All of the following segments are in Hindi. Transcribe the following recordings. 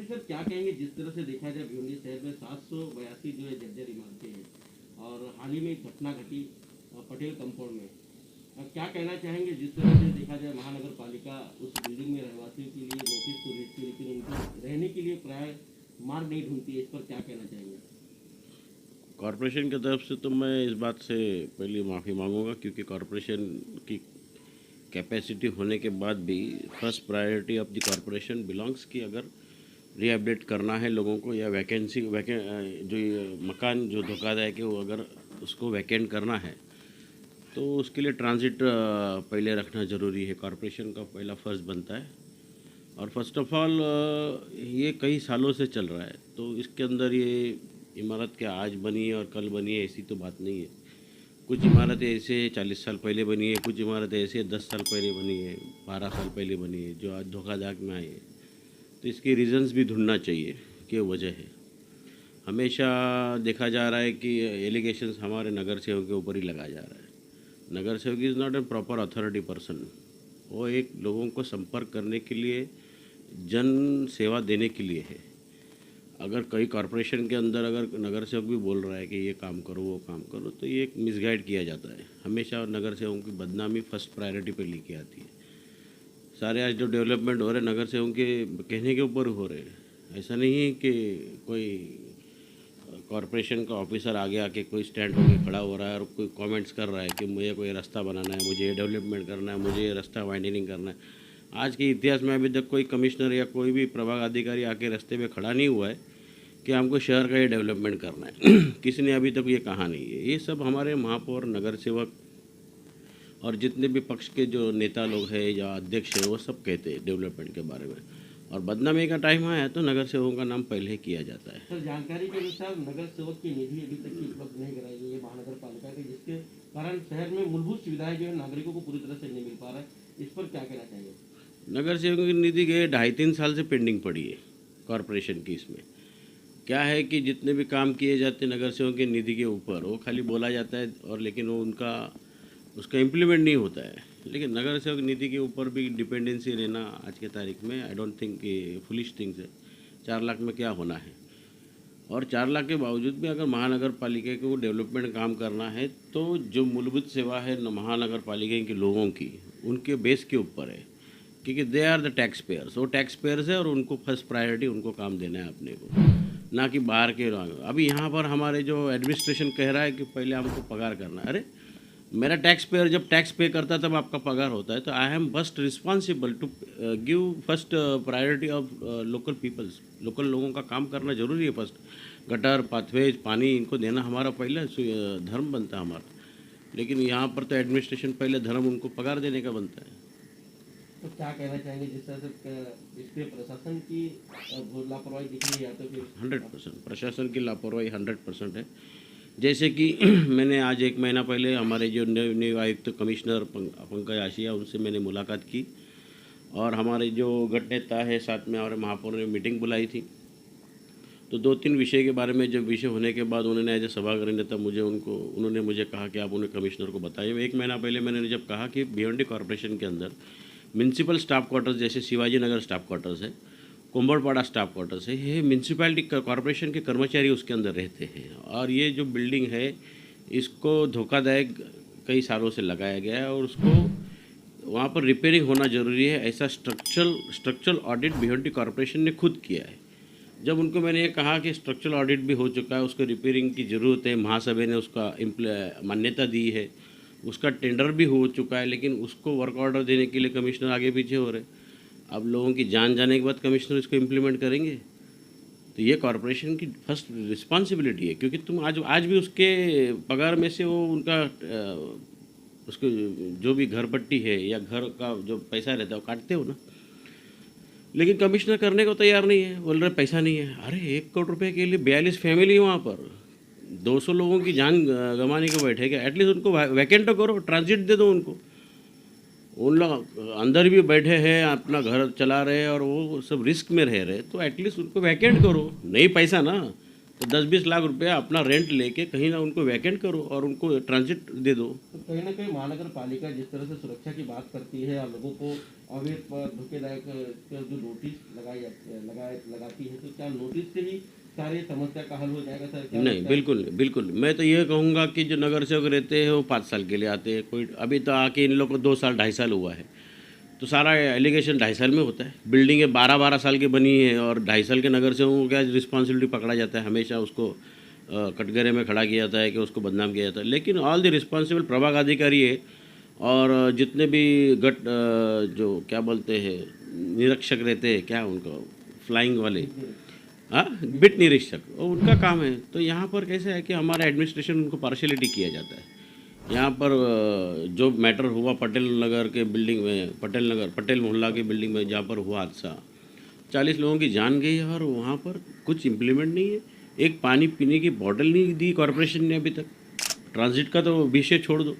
सर क्या कहेंगे, जिस तरह से देखा जाए भिवंडी शहर में 782 जो है जर्जर इमारतें हैं और हाल ही में एक घटना घटी पटेल कंपाउंड में, क्या कहना चाहेंगे, जिस तरह से देखा जाए महानगर पालिका उस बिल्डिंग में रहवासियों के लिए नोटिस तो भेजती है लेकिन उनको रहने के लिए प्राय मार्ग नहीं ढूंढती है, इस पर क्या कहना चाहेंगे? कॉरपोरेशन की तरफ से तो मैं इस बात से पहले माफ़ी मांगूंगा, क्योंकि कॉरपोरेशन की कैपेसिटी होने के बाद भी first priority of the corporation belongs कि अगर रिहैबिलिटेट करना है लोगों को या जो ये मकान जो धोखादायक है वो अगर उसको वैकेंट करना है तो उसके लिए ट्रांजिट पहले रखना ज़रूरी है। कॉरपोरेशन का पहला फ़र्ज़ बनता है। और फर्स्ट ऑफ ऑल ये कई सालों से चल रहा है, तो इसके अंदर ये इमारत क्या आज बनी है और कल बनी है ऐसी तो बात नहीं है। कुछ इमारतें ऐसे 40 साल पहले बनी है, कुछ इमारतें ऐसे 10 साल पहले बनी है, 12 साल पहले बनी है, जो आज धोखाधड़ी में आई है। तो इसके रीज़न्स भी ढूंढना चाहिए कि वजह है। हमेशा देखा जा रहा है कि एलिगेशंस हमारे नगर सेवक के ऊपर ही लगाया जा रहा है। नगर सेवक is not a proper authority person. वो एक लोगों को संपर्क करने के लिए, जन सेवा देने के लिए है। अगर कई कॉरपोरेशन के अंदर अगर नगर सेवक भी बोल रहा है कि ये काम करो वो काम करो, तो ये एक मिसगाइड किया जाता है। हमेशा नगर सेवकों की बदनामी फर्स्ट प्रायोरिटी पे लेके आती है। सारे आज जो डेवलपमेंट हो रहे नगर सेवकों के कहने के ऊपर हो रहे हैं। ऐसा नहीं है कि कोई कॉरपोरेशन का ऑफिसर आगे आके कोई स्टैंड होकर खड़ा हो रहा है और कोई कमेंट्स कर रहा है कि मुझे कोई रास्ता बनाना है, मुझे ये डेवलपमेंट करना है, मुझे ये रास्ता वाइंडनिंग करना है। आज के इतिहास में अभी तक कोई कमिश्नर या कोई भी प्रभाग अधिकारी आके रास्ते पे खड़ा नहीं हुआ है कि हमको शहर का ये डेवलपमेंट करना है। किसी ने अभी तक ये कहा नहीं है। ये सब हमारे महापौर, नगर सेवक और जितने भी पक्ष के जो नेता लोग हैं या अध्यक्ष हैं वो सब कहते हैं डेवलपमेंट के बारे में। और बदनामी का टाइम आया तो नगर सेवकों का नाम पहले किया जाता है। सर, जानकारी के अनुसार नगर सेवक की निधि अभी तक उपलब्ध नहीं कराई गई है महानगर पालिका की, जिसके कारण शहर में मूलभूत सुविधाएं जो है नागरिकों को पूरी तरह से नहीं मिल पा रहा है, इस पर क्या कहना चाहिए? नगर सेवकों की निधि गए 2.5-3 साल से पेंडिंग पड़ी है कॉरपोरेशन की। इसमें क्या है कि जितने भी काम किए जाते हैं नगर सेवकों की निधि के ऊपर, वो खाली बोला जाता है और लेकिन वो उसका इम्प्लीमेंट नहीं होता है। लेकिन नगर सेवक निधि के ऊपर भी डिपेंडेंसी रहना आज के तारीख में आई डोंट थिंक कि फुलिश थिंग्स है। 4 लाख में क्या होना है? और 4 लाख के बावजूद भी अगर महानगर पालिका को डेवलपमेंट काम करना है तो जो मूलभूत सेवा है महानगर पालिका के लोगों की, उनके बेस के ऊपर है, क्योंकि they are the tax payers. वो टैक्स पेयर्स है और उनको फर्स्ट प्रायोरिटी उनको काम देना है अपने को, ना कि बाहर के लोग। अभी यहाँ पर हमारे जो एडमिनिस्ट्रेशन कह रहा है कि पहले हमको पगार करना है। अरे मेरा टैक्स पेयर जब टैक्स पे करता है तब आपका पगार होता है। तो I am first responsible to give first priority of local peoples. Local लोगों का काम करना ज़रूरी है। फर्स्ट गटर, पाथवेज, पानी इनको देना हमारा पहला धर्म बनता है हमारा। लेकिन यहाँ पर तो एडमिनिस्ट्रेशन पहले धर्म उनको पगार देने का बनता है। तो क्या कहना चाहेंगे, जिस तरह से इस पे प्रशासन की लापरवाही दिख रही है, या तो फिर 100% प्रशासन की लापरवाही 100% है। जैसे कि मैंने आज 1 महीना पहले हमारे जो नए आयुक्त कमिश्नर पंकज आशिया, उनसे मैंने मुलाकात की और हमारे जो गठ नेता है साथ में हमारे महापौर ने मीटिंग बुलाई थी। तो 2-3 विषय के बारे में जब विषय होने के बाद उन्होंने एज ए सभागृह नेता उन्होंने मुझे कहा कि आप उन्हें कमिश्नर को बताइए। 1 महीना पहले मैंने जब कहा कि भिवंडी कॉरपोरेशन के अंदर म्यूनसिपल स्टाफ क्वार्टर्स जैसे शिवाजी नगर स्टाफ क्वार्टर्स है, कुंभड़पाड़ा स्टाफ क्वार्टर्स है, ये म्यूनसिपैलिटी कॉरपोरेशन के कर्मचारी उसके अंदर रहते हैं। और ये जो बिल्डिंग है इसको धोखादायक कई सालों से लगाया गया है और उसको वहाँ पर रिपेयरिंग होना ज़रूरी है। ऐसा स्ट्रक्चरल ऑडिट भिवंडी कॉरपोरेशन ने खुद किया है। जब उनको मैंने ये कहा कि स्ट्रक्चरल ऑडिट भी हो चुका है, उसको रिपेयरिंग की ज़रूरत है, महासभा ने उसका मान्यता दी है, उसका टेंडर भी हो चुका है, लेकिन उसको वर्क ऑर्डर देने के लिए कमिश्नर आगे पीछे हो रहे। अब लोगों की जान जाने के बाद कमिश्नर इसको इम्प्लीमेंट करेंगे, तो ये कॉरपोरेशन की फर्स्ट रिस्पॉन्सिबिलिटी है। क्योंकि तुम आज भी उसके पगार में से वो उनका उसको जो भी घर पट्टी है या घर का जो पैसा रहता है वो काटते हो ना। लेकिन कमिश्नर करने को तैयार नहीं है, बोल रहे पैसा नहीं है। अरे 1 करोड़ रुपए के लिए 42 फैमिली वहाँ पर 200 लोगों की जान गंवाने को बैठे क्या? एटलीस्ट उनको वैकेंट तो करो, ट्रांजिट दे दो उनको। उन लोग अंदर भी बैठे हैं, अपना घर चला रहे हैं और वो सब रिस्क में रह रहे, तो एटलीस्ट उनको वैकेंट करो। नहीं पैसा ना, तो 10-20 लाख रुपया अपना रेंट लेके कहीं ना उनको वैकेंट करो और उनको ट्रांजिट दे दो। तो कहीं ना कहीं महानगर पालिका जिस तरह से सुरक्षा की बात करती है और लोगों को अवैध पर धोखेदायक जो नोटिस लगाती है, तो क्या नोटिस से ही सारी समस्या का हल हो जाएगा सर? क्या नहीं, लगता है? बिल्कुल नहीं, बिल्कुल नहीं। मैं तो ये कहूँगा कि जो नगर सेवक रहते हैं वो 5 साल के लिए आते हैं, कोई अभी तो आके इन लोग को 2 साल 2.5 साल हुआ है, तो सारा एलिगेशन 2.5 साल में होता है। बिल्डिंगें 12-12 साल की बनी है और 2.5 साल के नगर सेवकों को क्या रिस्पॉन्सिबिलिटी पकड़ा जाता है, हमेशा उसको कटघरे में खड़ा किया जाता है कि उसको बदनाम किया जाता है। लेकिन ऑल द रिस्पॉन्सिबल प्रभाग अधिकारी है और जितने भी जो क्या बोलते हैं निरीक्षक रहते हैं, क्या उनको फ्लाइंग वाले, हाँ, बिट निरीक्षक, वो उनका काम है। तो यहाँ पर कैसे है कि हमारा एडमिनिस्ट्रेशन उनको पार्शलिटी किया जाता है। यहाँ पर जो मैटर हुआ पटेल नगर के बिल्डिंग में, पटेल मोहल्ला की बिल्डिंग में जहाँ पर हुआ हादसा, 40 लोगों की जान गई और वहाँ पर कुछ इम्प्लीमेंट नहीं है। एक पानी पीने की बॉटल नहीं दी कॉरपोरेशन ने अभी तक। ट्रांजिट का तो विषय छोड़ दो।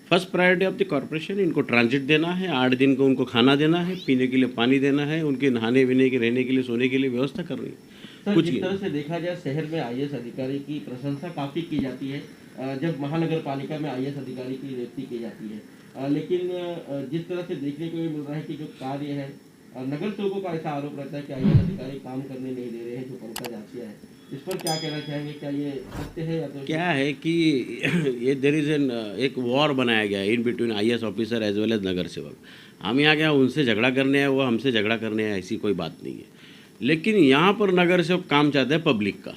First priority of the corporation, इनको ट्रांजिट देना है, 8 दिन को उनको खाना देना है, पीने के लिए पानी देना है, उनके नहाने पीने के, रहने के लिए, सोने के लिए व्यवस्था करनी है। सर, कुछ जिस तरह से देखा जाए शहर में आईएएस अधिकारी की प्रशंसा काफ़ी की जाती है जब महानगर पालिका में आईएएस अधिकारी की नियुक्ति की जाती है, लेकिन जिस तरह से देखने को ये मिल रहा है कि जो कार्य है, नगर सेवकों का ऐसा आरोप रहता है कि आईएएस अधिकारी काम करने नहीं दे रहे हैं, जो पंकज आसिया है, इस पर क्या कहना चाहेंगे? क्या ये सत्य है या तो क्या है कि ये देर इज़ एन एक वॉर बनाया गया है in between IAS officer as well as नगर सेवक। हम यहाँ क्या उनसे झगड़ा करने हैं, वो हमसे झगड़ा करने हैं, ऐसी कोई बात नहीं है। लेकिन यहाँ पर नगर सेवक काम चाहते हैं पब्लिक का।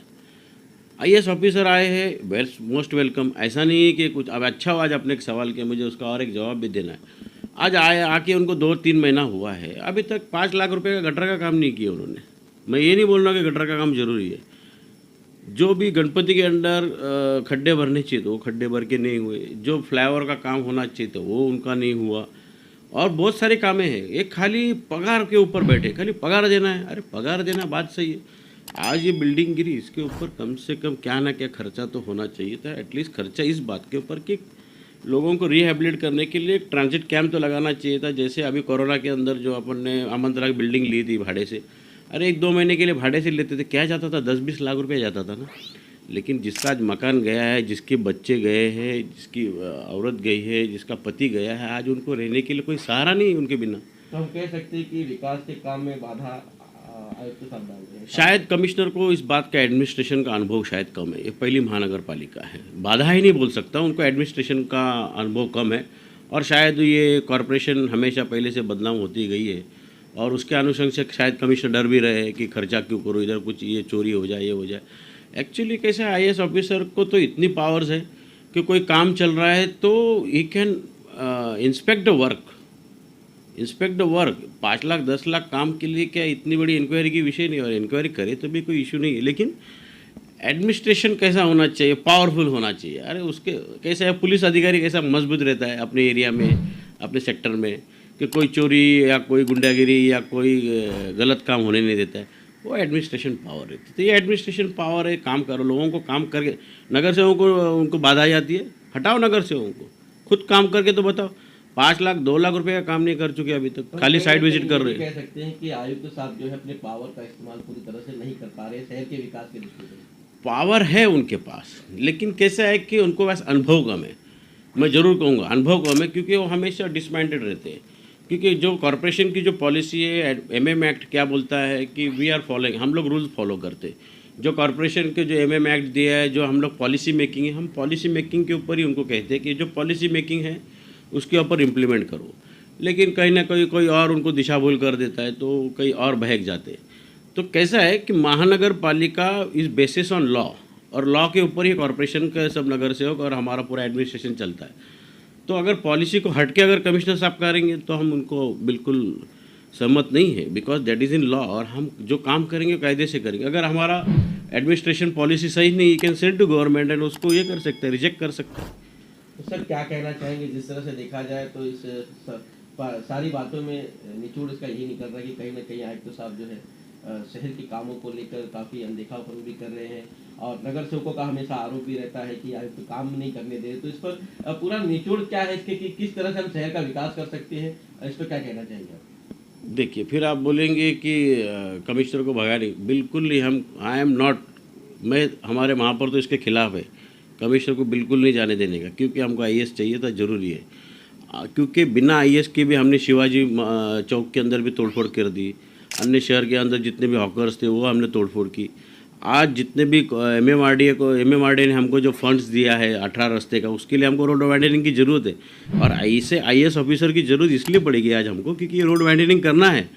आईएएस ऑफिसर आए हैं, मोस्ट वेलकम। ऐसा नहीं है कि कुछ, अब अच्छा हुआ आज अपने एक सवाल किया, मुझे उसका और एक जवाब भी देना है। आज आए, आके उनको 2-3 महीना हुआ है, अभी तक 5 लाख रुपए का गटर का काम नहीं किया उन्होंने। मैं ये नहीं बोल रहा कि गटर का काम जरूरी है। जो भी गणपति के अंदर खड्डे भरने चाहिए तो वो खड्डे भर के नहीं हुए, जो फ्लाईओवर का काम होना चाहिए तो वो उनका नहीं हुआ, और बहुत सारे कामें हैं। एक खाली पगार के ऊपर बैठे, खाली पगार देना है। अरे पगार देना बात सही है, आज ये बिल्डिंग गिरी, इसके ऊपर कम से कम क्या ना क्या खर्चा तो होना चाहिए था। एटलीस्ट खर्चा इस बात के ऊपर कि लोगों को रिहेबिलिट करने के लिए एक ट्रांजिट कैंप तो लगाना चाहिए था। जैसे अभी कोरोना के अंदर जो अपन ने आमंत्रा की बिल्डिंग ली थी भाड़े से, अरे 1-2 महीने के लिए भाड़े से लेते थे, क्या जाता था, 10-20 लाख रुपये जाता था ना। लेकिन जिसका आज मकान गया है, जिसके बच्चे गए हैं, जिसकी औरत गई है, जिसका पति गया है, आज उनको रहने के लिए कोई सहारा नहीं उनके बिना। तो हम कह सकते हैं कि विकास के काम में बाधा आयुक्त साहब डाल रहे हैं? शायद कमिश्नर को इस बात का एडमिनिस्ट्रेशन का अनुभव शायद कम है। ये पहली महानगर पालिका है, बाधा ही नहीं बोल सकता, उनको एडमिनिस्ट्रेशन का अनुभव कम है। और शायद ये कॉरपोरेशन हमेशा पहले से बदनाम होती गई है और उसके अनुसंग से शायद कमिश्नर डर भी रहे कि खर्चा क्यों करो, इधर कुछ ये चोरी हो जाए, ये हो जाए। एक्चुअली कैसा है, आईएएस ऑफिसर को तो इतनी पावर्स है कि कोई काम चल रहा है तो he can inspect the work, 5 lakh 10 lakh काम के लिए क्या इतनी बड़ी इंक्वायरी की विषय नहीं, और इंक्वायरी करे तो भी कोई इशू नहीं है। लेकिन एडमिनिस्ट्रेशन कैसा होना चाहिए, पावरफुल होना चाहिए। अरे उसके कैसा है, पुलिस अधिकारी कैसा मजबूत रहता है अपने एरिया में, अपने सेक्टर में, कि कोई चोरी या कोई गुंडागिरी या कोई गलत काम होने नहीं देता है, वो एडमिनिस्ट्रेशन पावर रहती है। तो ये एडमिनिस्ट्रेशन पावर है, काम करो, लोगों को काम करके। नगर सेवकों को उनको बाधा जाती है, हटाओ नगर सेवकों को, खुद काम करके तो बताओ। 5 लाख 2 लाख रुपए का काम नहीं कर चुके अभी तक, खाली साइट विजिट कर रहे हैं। कह सकते हैं कि आयुक्त साहब जो है अपने पावर का इस्तेमाल पूरी तरह से नहीं कर पा रहे शहर के विकास के दृष्टिकोण से। पावर है उनके पास, लेकिन कैसा है कि उनको बस अनुभव कम है। मैं ज़रूर कहूँगा अनुभव कम है, क्योंकि वो हमेशा डिसमाइंडेड रहते हैं। क्योंकि जो कॉरपोरेशन की जो पॉलिसी है, एमएम एक्ट क्या बोलता है कि वी आर फॉलोइंग, हम लोग रूल्स फॉलो करते हैं। जो कॉरपोरेशन के जो एमएम एक्ट दिया है, जो हम लोग पॉलिसी मेकिंग है, हम पॉलिसी मेकिंग के ऊपर ही उनको कहते हैं कि जो पॉलिसी मेकिंग है उसके ऊपर इम्प्लीमेंट करो। लेकिन कहीं ना कहीं कोई और उनको दिशा भूल कर देता है तो कहीं और बहक जाते हैं। तो कैसा है कि महानगर पालिका इज बेसिस ऑन लॉ, और लॉ के ऊपर ही कॉरपोरेशन का सब नगर सेवक और हमारा पूरा एडमिनिस्ट्रेशन चलता है। तो अगर पॉलिसी को हट के अगर कमिश्नर साहब करेंगे तो हम उनको बिल्कुल सहमत नहीं है, because that is in law, और हम जो काम करेंगे कायदे से करेंगे। अगर हमारा एडमिनिस्ट्रेशन पॉलिसी सही नहीं, you can send to government and उसको ये कर सकते हैं, रिजेक्ट कर सकते हैं। तो सर क्या कहना चाहेंगे, जिस तरह से देखा जाए तो इस सारी बातों में निचोड़ इसका यही निकल रहा है कि कहीं ना कहीं आयुक्त साहब जो है शहर के कामों को लेकर काफ़ी अनदेखापन भी कर रहे हैं, और नगर सेवकों का हमेशा आरोप भी रहता है कि आयुक्त काम नहीं करने दे। तो इस पर पूरा निचोड़ क्या है इसके कि किस तरह से हम शहर का विकास कर सकते हैं, इस पर क्या कहना चाहेंगे आप? देखिए, फिर आप बोलेंगे कि कमिश्नर को भगा नहीं, बिल्कुल नहीं। हम आई एम नॉट मैं हमारे महापौर तो इसके खिलाफ है, कमिश्नर को बिल्कुल नहीं जाने देने का, क्योंकि हमको आईएएस चाहिए था, ज़रूरी है। क्योंकि बिना आईएएस के भी हमने शिवाजी चौक के अंदर भी तोड़फोड़ कर दी, अन्य शहर के अंदर जितने भी हॉकर्स थे वो हमने तोड़फोड़ की। आज जितने भी एमएमआरडीए ने हमको जो फंड्स दिया है 18 रास्ते का, उसके लिए हमको रोड वाइडनिंग की ज़रूरत है। और ऐसे आईएएस ऑफिसर की ज़रूरत इसलिए पड़ेगी आज हमको, क्योंकि ये रोड वाइडनिंग करना है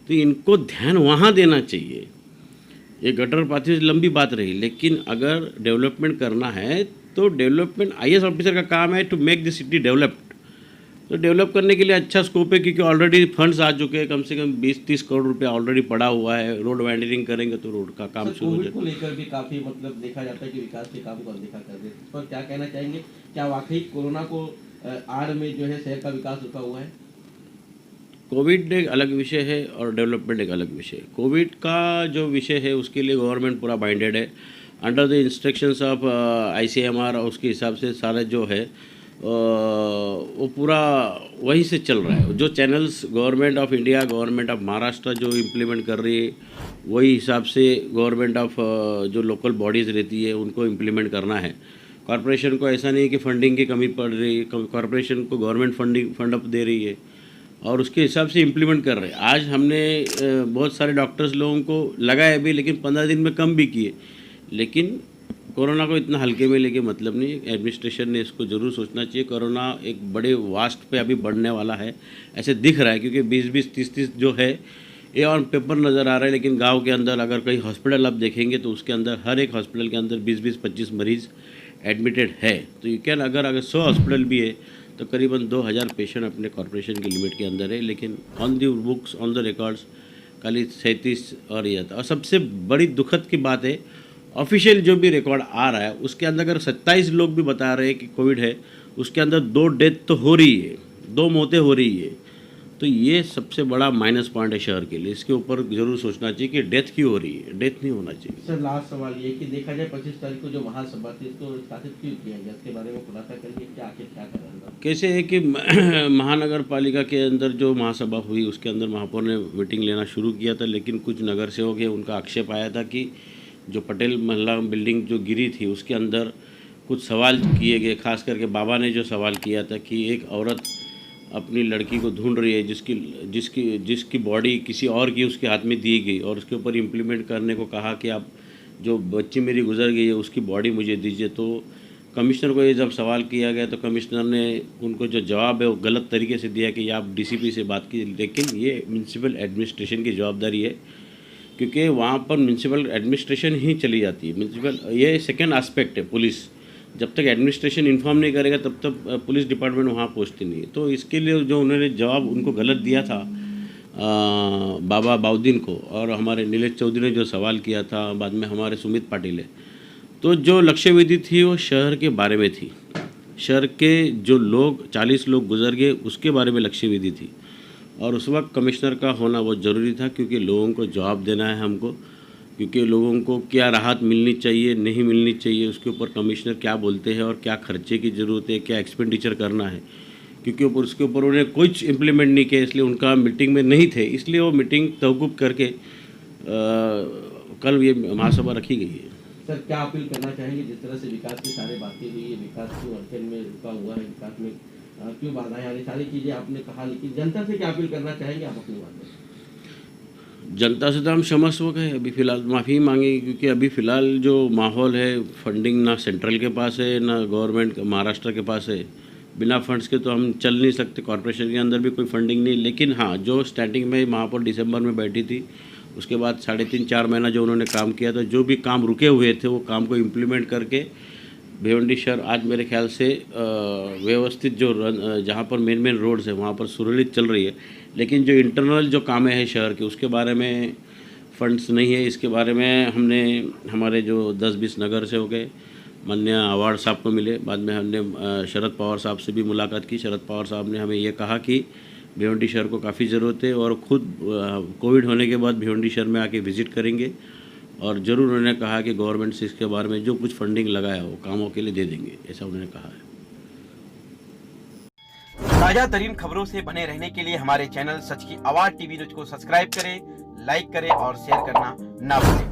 तो इनको ध्यान वहाँ देना चाहिए। ये गटर पाथवे से लंबी बात रही, लेकिन अगर डेवलपमेंट करना है तो डेवलपमेंट आईएएस ऑफिसर का काम है to make the city developed. तो डेवलप करने के लिए अच्छा स्कोप है, क्योंकि ऑलरेडी फंड्स आ चुके हैं, कम से कम 20-30 करोड़ रुपया ऑलरेडी पड़ा हुआ है। रोड वाइडनिंग करेंगे तो रोड का काम शुरू हो कोविड जाएगा। को लेकर भी काफी मतलब देखा जाता है कि विकास के काम को अनदेखा कर देते, पर क्या कहना चाहेंगे, क्या वाकई कोरोना को आड़ में जो है शहर का विकास रुका हुआ है? कोविड एक अलग विषय है और डेवलपमेंट एक अलग विषय है। कोविड का जो विषय है उसके लिए गवर्नमेंट पूरा बाइंडेड है, under the instructions of ICMR, और उसके हिसाब से सारा जो है वो पूरा वहीं से चल रहा है। जो channels government of India, government of Maharashtra जो इम्प्लीमेंट कर रही है, वही हिसाब से गवर्नमेंट ऑफ जो लोकल बॉडीज़ रहती है उनको इम्प्लीमेंट करना है। कॉरपोरेशन को ऐसा नहीं है कि फंडिंग की कमी पड़ रही है, कॉरपोरेशन को गवर्नमेंट फंड अप दे रही है और उसके हिसाब से इम्प्लीमेंट कर रहे हैं। आज हमने बहुत सारे डॉक्टर्स लोगों को लगाए भी, लेकिन 15 दिन में कम भी किए। लेकिन कोरोना को इतना हल्के में लेके मतलब नहीं, एडमिनिस्ट्रेशन ने इसको ज़रूर सोचना चाहिए। कोरोना एक बड़े वास्ट पे अभी बढ़ने वाला है ऐसे दिख रहा है, क्योंकि 20-20, 30-30 जो है ये ऑन पेपर नज़र आ रहा है, लेकिन गांव के अंदर अगर कहीं हॉस्पिटल आप देखेंगे तो उसके अंदर हर एक हॉस्पिटल के अंदर 20-20, 25 मरीज़ एडमिटेड है। तो यू कैन अगर 100 हॉस्पिटल भी है तो करीबन 2000 पेशेंट अपने कॉरपोरेशन की लिमिट के अंदर है, लेकिन on the books, on the records खाली 37 और ये था। और सबसे बड़ी दुखद की बात है, ऑफिशियल जो भी रिकॉर्ड आ रहा है उसके अंदर अगर 27 लोग भी बता रहे हैं कि कोविड है, उसके अंदर 2 डेथ तो हो रही है, 2 मौतें हो रही है। तो ये सबसे बड़ा माइनस पॉइंट है शहर के लिए। इसके ऊपर ज़रूर सोचना चाहिए कि डेथ क्यों हो रही है, डेथ नहीं होना चाहिए। सर लास्ट सवाल ये कि देखा जाए 25 तारीख को जो महासभा थी इसको स्थापित क्यों किया गया, इसके बारे में खुलासा करिए, क्या आखिर क्या कर रहा था? कैसे है कि महानगर पालिका के अंदर जो महासभा हुई उसके अंदर महापौर ने मीटिंग लेना शुरू किया था, लेकिन कुछ नगर सेवक है उनका आक्षेप आया था कि जो पटेल महल बिल्डिंग जो गिरी थी उसके अंदर कुछ सवाल किए गए। खास करके बाबा ने जो सवाल किया था कि एक औरत अपनी लड़की को ढूंढ रही है जिसकी बॉडी किसी और की उसके हाथ में दी गई, और उसके ऊपर इम्प्लीमेंट करने को कहा कि आप जो बच्ची मेरी गुजर गई है उसकी बॉडी मुझे दीजिए। तो कमिश्नर को ये जब सवाल किया गया तो कमिश्नर ने उनको जो जवाब है वो गलत तरीके से दिया कि आप DCP से बात कीजिए। लेकिन ये म्यूनसिपल एडमिनिस्ट्रेशन की जवाबदारी है, क्योंकि वहाँ पर म्यूनसिपल एडमिनिस्ट्रेशन ही चली जाती है। म्यूनसिपल ये सेकेंड एस्पेक्ट है। पुलिस जब तक एडमिनिस्ट्रेशन इन्फॉर्म नहीं करेगा तब तक पुलिस डिपार्टमेंट वहाँ पहुँचती नहीं है। तो इसके लिए जो उन्होंने जवाब उनको गलत दिया था बाबा बाउद्दीन को, और हमारे नीलेश चौधरी ने जो सवाल किया था, बाद में हमारे सुमित पाटिल है, तो जो लक्ष्य विधि थी वो शहर के बारे में थी। शहर के जो लोग 40 लोग गुजर गए उसके बारे में लक्ष्य विधि थी, और उस वक्त कमिश्नर का होना बहुत ज़रूरी था, क्योंकि लोगों को जवाब देना है हमको, क्योंकि लोगों को क्या राहत मिलनी चाहिए, नहीं मिलनी चाहिए, उसके ऊपर कमिश्नर क्या बोलते हैं और क्या खर्चे की ज़रूरत है, क्या एक्सपेंडिचर करना है, क्योंकि उसके ऊपर उन्होंने कुछ इम्प्लीमेंट नहीं किया, इसलिए उनका मीटिंग में नहीं थे, इसलिए वो मीटिंग तवक़ुफ़ करके कल ये महासभा रखी गई है। सर क्या अपील करना चाहेंगे, जिस तरह से विकास की सारी बातें हुई है, विकास क्यों अड़चन में रुका हुआ है, विकास में क्यों बाधाएं आ रही, सारी चीज़ें आपने कहा, लेकिन जनता से क्या अपील करना चाहेंगे आप अपनी बात में? जनता से तो हम क्षमस्व कहें, अभी फ़िलहाल माफ़ी मांगेंगे, क्योंकि अभी फ़िलहाल जो माहौल है, फंडिंग ना सेंट्रल के पास है ना गवर्नमेंट महाराष्ट्र के पास है। बिना फंड्स के तो हम चल नहीं सकते, कॉरपोरेशन के अंदर भी कोई फंडिंग नहीं। लेकिन हाँ, जो स्टार्टिंग में महापौर दिसंबर में बैठी थी, उसके बाद 3.5-4 महीना जो उन्होंने काम किया था, जो भी काम रुके हुए थे वो काम को इम्प्लीमेंट करके भिवंडी शहर आज मेरे ख्याल से व्यवस्थित जो जहाँ पर मेन रोड्स है वहाँ पर सुरक्षित चल रही है। लेकिन जो इंटरनल जो कामें हैं शहर के, उसके बारे में फंड्स नहीं है। इसके बारे में हमने हमारे जो 10-20 नगर से हो गए माननीय अवार्ड साहब को मिले, बाद में हमने शरद पवार साहब से भी मुलाकात की। शरद पवार साहब ने हमें ये कहा कि भिवंडी शहर को काफ़ी ज़रूरत है, और ख़ुद कोविड होने के बाद भिवंडी शहर में आके विज़िट करेंगे, और ज़रूर उन्होंने कहा कि गवर्नमेंट से इसके बारे में जो कुछ फंडिंग लगाया वो कामों के लिए दे देंगे, ऐसा उन्होंने कहा है। ताजा तरीन खबरों से बने रहने के लिए हमारे चैनल सच की आवाज़ TV न्यूज़ को सब्सक्राइब करें, लाइक करें और शेयर करना ना भूलें।